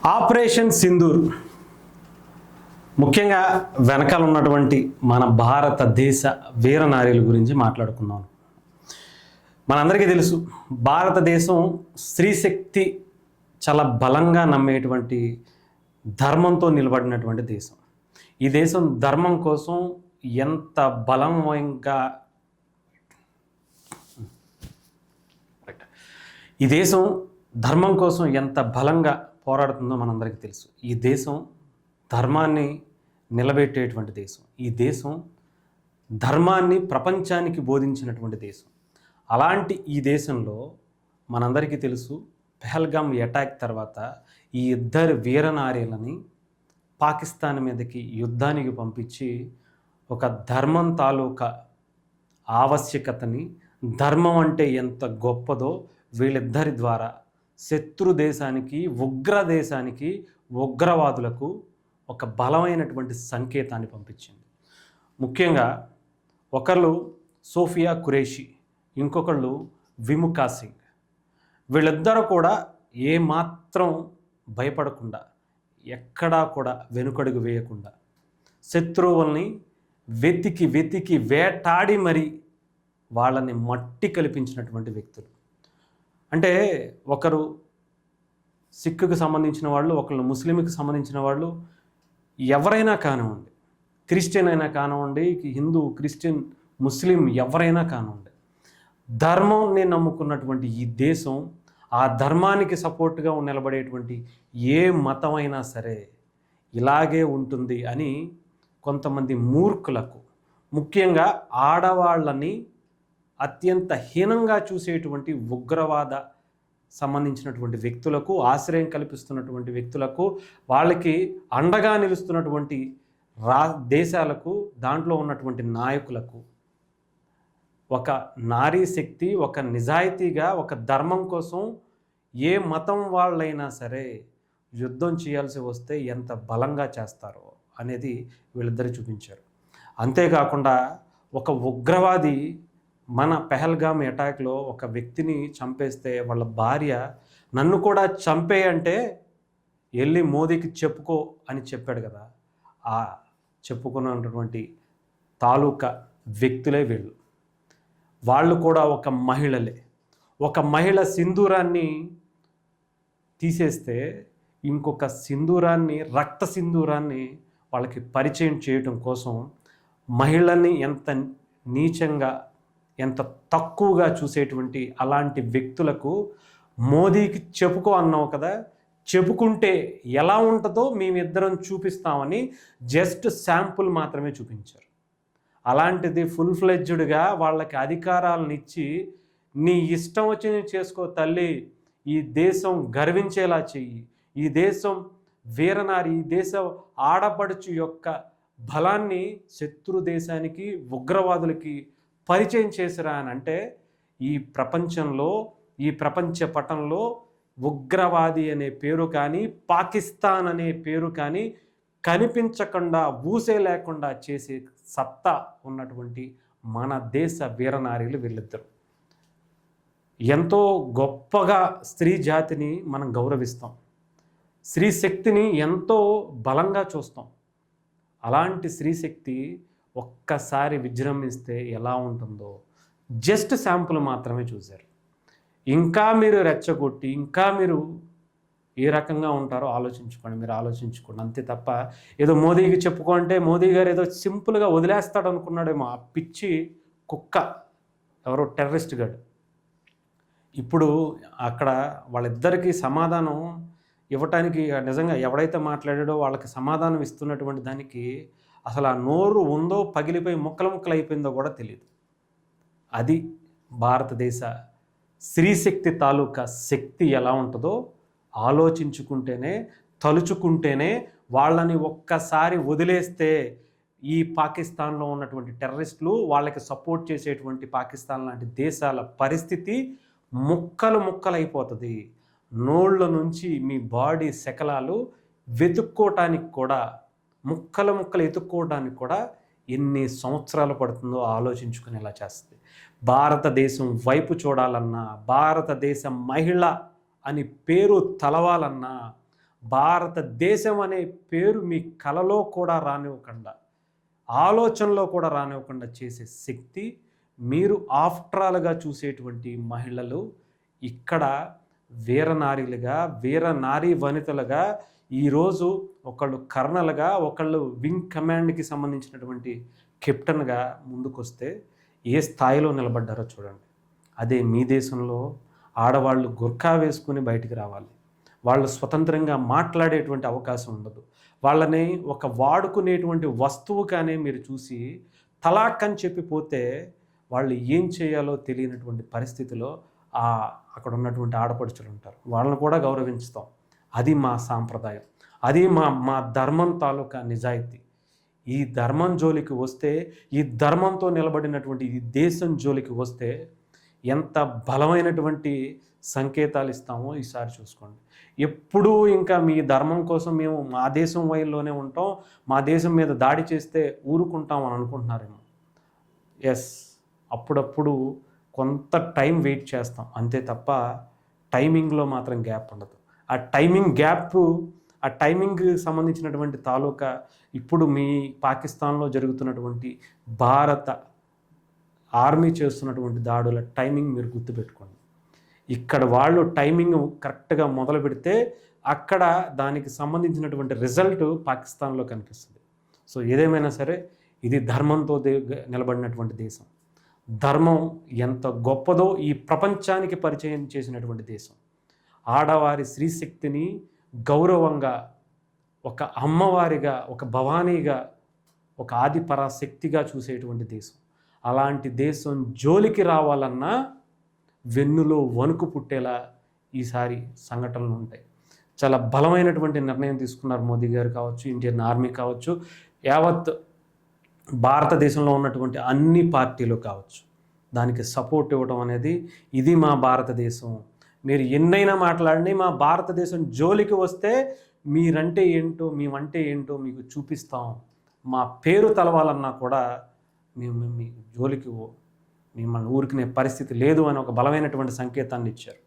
Operation Sindoor ముఖ్యంగా వెనకాల ఉన్నటువంటి మన భారతదేశ వీరనారీల గురించి మాట్లాడుకుందాం. మనందరికీ తెలుసు, భారతదేశం స్త్రీశక్తి చాలా బలంగా నమ్మేటువంటి ధర్మంతో నిలబడినటువంటి దేశం. ఈ దేశం ధర్మం కోసం ఎంత బలంగా ఈ దేశం ధర్మం కోసం ఎంత బలంగా పోరాడుతుందో మనందరికీ తెలుసు. ఈ దేశం ధర్మాన్ని నిలబెట్టేటువంటి దేశం. ఈ దేశం ధర్మాన్ని ప్రపంచానికి బోధించినటువంటి దేశం. అలాంటి ఈ దేశంలో మనందరికీ తెలుసు, పెహల్గామ్ అటాక్ తర్వాత ఈ ఇద్దరు వీరనారీలని పాకిస్తాన్ మీదకి యుద్ధానికి పంపించి ఒక ధర్మం తాలూకా ఆవశ్యకతని, ధర్మం అంటే ఎంత గొప్పదో వీళ్ళిద్దరి ద్వారా శత్రు దేశానికి, ఉగ్ర దేశానికి, ఉగ్రవాదులకు ఒక బలమైనటువంటి సంకేతాన్ని పంపించింది. ముఖ్యంగా ఒకళ్ళు సోఫియా ఖురేషీ, ఇంకొకళ్ళు విముకా సింగ్. వీళ్ళిద్దరూ కూడా ఏమాత్రం భయపడకుండా, ఎక్కడా కూడా వెనుకడుగు వేయకుండా శత్రువుల్ని వెతికి వేటాడి మరి వాళ్ళని మట్టి కల్పించినటువంటి వ్యక్తులు. అంటే ఒకరు సిక్కుకి సంబంధించిన వాళ్ళు, ఒకళ్ళు ముస్లింకి సంబంధించిన వాళ్ళు, ఎవరైనా కానివ్వండి, క్రిస్టియన్ అయినా కానివ్వండి, హిందూ, క్రిస్టియన్, ముస్లిం ఎవరైనా కానివ్వండి, ధర్మాన్ని నమ్ముకున్నటువంటి ఈ దేశం, ఆ ధర్మానికి సపోర్ట్గా నిలబడేటువంటి ఏ మతమైనా సరే ఇలాగే ఉంటుంది అని కొంతమంది మూర్ఖులకు, ముఖ్యంగా ఆడవాళ్ళని అత్యంత హీనంగా చూసేటువంటి ఉగ్రవాద సంబంధించినటువంటి వ్యక్తులకు, ఆశ్రయం కల్పిస్తున్నటువంటి వ్యక్తులకు, వాళ్ళకి అండగా నిలుస్తున్నటువంటి దేశాలకు, దాంట్లో ఉన్నటువంటి నాయకులకు ఒక నారీ శక్తి, ఒక నిజాయితీగా, ఒక ధర్మం కోసం ఏ మతం వాళ్ళైనా సరే యుద్ధం చేయాల్సి వస్తే ఎంత బలంగా చేస్తారో అనేది వీళ్ళిద్దరు చూపించారు. అంతేకాకుండా ఒక ఉగ్రవాది మన పెహల్గామ్ అటాక్లో ఒక వ్యక్తిని చంపేస్తే వాళ్ళ భార్య నన్ను కూడా చంపే అంటే వెళ్ళి మోదీకి చెప్పుకో అని చెప్పాడు కదా. ఆ చెప్పుకున్నటువంటి తాలూకా వ్యక్తులే వీళ్ళు. వాళ్ళు కూడా ఒక మహిళలే. ఒక మహిళ సింధూరాన్ని తీసేస్తే ఇంకొక సింధూరాన్ని, రక్త సింధూరాన్ని వాళ్ళకి పరిచయం చేయటం కోసం మహిళల్ని ఎంత నీచంగా, ఎంత తక్కువగా చూసేటువంటి అలాంటి వ్యక్తులకు మోదీకి చెప్పుకో అన్నావు కదా, చెప్పుకుంటే ఎలా ఉంటుందో మేమిద్దరం చూపిస్తామని జస్ట్ శాంపుల్ మాత్రమే చూపించారు. అలాంటిది ఫుల్ ఫ్లెడ్జ్డ్గా వాళ్ళకి అధికారాలను ఇచ్చి, నీ ఇష్టం వచ్చి చేసుకో తల్లి, ఈ దేశం గర్వించేలా చెయ్యి, ఈ దేశం వీరనారి, ఈ దేశం ఆడపడుచు యొక్క బలాన్ని శత్రు దేశానికి, ఉగ్రవాదులకి పరిచయం చేసిరా అని అంటే, ఈ ప్రపంచంలో, ఈ ప్రపంచ పటంలో ఉగ్రవాది అనే పేరు కానీ, పాకిస్తాన్ అనే పేరు కానీ కనిపించకుండా, ఊసే లేకుండా చేసే సత్తా ఉన్నటువంటి మన దేశ వీరనారీలు వీళ్ళిద్దరు. ఎంతో గొప్పగా స్త్రీ జాతిని మనం గౌరవిస్తాం, స్త్రీ శక్తిని ఎంతో బలంగా చూస్తాం. అలాంటి స్త్రీశక్తి ఒక్కసారి విజృంభిస్తే ఎలా ఉంటుందో జస్ట్ శాంపుల్ మాత్రమే చూశారు. ఇంకా మీరు రెచ్చగొట్టి, ఇంకా మీరు ఏ రకంగా ఉంటారో ఆలోచించుకోండి, మీరు ఆలోచించుకోండి. అంతే తప్ప ఏదో మోదీకి చెప్పుకుంటే మోదీ గారు ఏదో సింపుల్గా వదిలేస్తాడు అనుకున్నాడేమో ఆ పిచ్చి కుక్క, ఎవరో టెర్రరిస్ట్ గాడు. ఇప్పుడు అక్కడ వాళ్ళిద్దరికీ సమాధానం ఇవ్వటానికి, నిజంగా ఎవడైతే మాట్లాడాడో వాళ్ళకి సమాధానం ఇస్తున్నటువంటి దానికి అసలు ఆ నోరు ఉందో పగిలిపోయి ముక్కలు ముక్కలు అయిపోయిందో కూడా తెలియదు. అది భారతదేశ స్త్రీశక్తి తాలూకా శక్తి ఎలా ఉంటుందో ఆలోచించుకుంటేనే, తలుచుకుంటేనే, వాళ్ళని ఒక్కసారి వదిలేస్తే ఈ పాకిస్తాన్లో ఉన్నటువంటి టెర్రరిస్టులు, వాళ్ళకి సపోర్ట్ చేసేటువంటి పాకిస్తాన్ లాంటి దేశాల పరిస్థితి ముక్కలు ముక్కలైపోతుంది. నోళ్ళ నుంచి మీ బాడీ శకలాలు వెతుక్కోవటానికి కూడా, ముక్కలు ముక్కలు ఎత్తుక్కోవడానికి కూడా ఎన్ని సంవత్సరాలు పడుతుందో ఆలోచించుకునేలా చేస్తుంది. భారతదేశం వైపు చూడాలన్నా, భారతదేశ మహిళ అని పేరు తలవాలన్నా, భారతదేశం అనే పేరు మీ కలలో కూడా రానివ్వకుండా, ఆలోచనలో కూడా రానివ్వకుండా చేసే శక్తి మీరు ఆఫ్టరాల్గా చూసేటువంటి మహిళలు ఇక్కడ వీరనారీలుగా, వీరనారీ వనితలుగా ఈరోజు ఒకళ్ళు కర్నల్గా, ఒకళ్ళు వింగ్ కమాండ్కి సంబంధించినటువంటి కెప్టెన్గా ముందుకొస్తే ఏ స్థాయిలో నిలబడ్డారో చూడండి. అదే మీ దేశంలో ఆడవాళ్ళు గుర్ఖా వేసుకుని బయటికి రావాలి. వాళ్ళు స్వతంత్రంగా మాట్లాడేటువంటి అవకాశం ఉండదు. వాళ్ళని ఒక వాడుకునేటువంటి వస్తువుగానే మీరు చూసి తలాక్ అని చెప్పిపోతే వాళ్ళు ఏం చేయాలో తెలియనటువంటి పరిస్థితిలో అక్కడ ఉన్నటువంటి ఆడపడుచులు ఉంటారు. వాళ్ళని కూడా గౌరవించుతాం. అది మా సాంప్రదాయం, అది మా ధర్మం తాలూకా నిజాయితీ. ఈ ధర్మం జోలికి వస్తే, ఈ ధర్మంతో నిలబడినటువంటి ఈ దేశం జోలికి వస్తే ఎంత బలమైనటువంటి సంకేతాలు ఇస్తామో ఈసారి చూసుకోండి. ఎప్పుడూ ఇంకా మీ ధర్మం కోసం మేము మా దేశం వైల్లోనే ఉంటాం, మా దేశం మీద దాడి చేస్తే ఊరుకుంటాం అని అనుకుంటున్నారేమో. ఎస్, అప్పుడప్పుడు కొంత టైం వెయిట్ చేస్తాం అంతే తప్ప టైమింగ్లో మాత్రం గ్యాప్ ఉండదు. ఆ టైమింగ్ సంబంధించినటువంటి తాలూకా ఇప్పుడు మీ పాకిస్తాన్లో జరుగుతున్నటువంటి భారత ఆర్మీ చేస్తున్నటువంటి దాడుల టైమింగ్ మీరు గుర్తుపెట్టుకోండి. ఇక్కడ వాళ్ళు టైమింగ్ కరెక్ట్గా మొదలు పెడితే అక్కడ దానికి సంబంధించినటువంటి రిజల్ట్ పాకిస్తాన్లో కనిపిస్తుంది. సో ఏదేమైనా సరే ఇది ధర్మంతో నిలబడినటువంటి దేశం. ధర్మం ఎంత గొప్పదో ఈ ప్రపంచానికి పరిచయం చేసినటువంటి దేశం. ఆడవారి స్త్రీశక్తిని గౌరవంగా, ఒక అమ్మవారిగా, ఒక భవానీగా, ఒక ఆది పరాశక్తిగా చూసేటువంటి దేశం. అలాంటి దేశం జోలికి రావాలన్నా వెన్నులో వణుకు పుట్టేలా ఈసారి సంఘటనలు ఉంటాయి. చాలా బలమైనటువంటి నిర్ణయం తీసుకున్నారు మోదీ గారు కావచ్చు, ఇండియన్ ఆర్మీ కావచ్చు, యావత్ భారతదేశంలో ఉన్నటువంటి అన్ని పార్టీలు కావచ్చు. దానికి సపోర్ట్ ఇవ్వడం అనేది ఇది మా భారతదేశం. మీరు ఎన్నైనా మాట్లాడండి, మా భారతదేశం జోలికి వస్తే మీరంటే ఏంటో మేమంటే ఏంటో మీకు చూపిస్తాం. మా పేరు తలవాలన్నా కూడా మేము మీ జోలికి మిమ్మల్ని ఊరికినే పరిస్థితి లేదు అని ఒక బలమైనటువంటి సంకేతాన్ని ఇచ్చారు.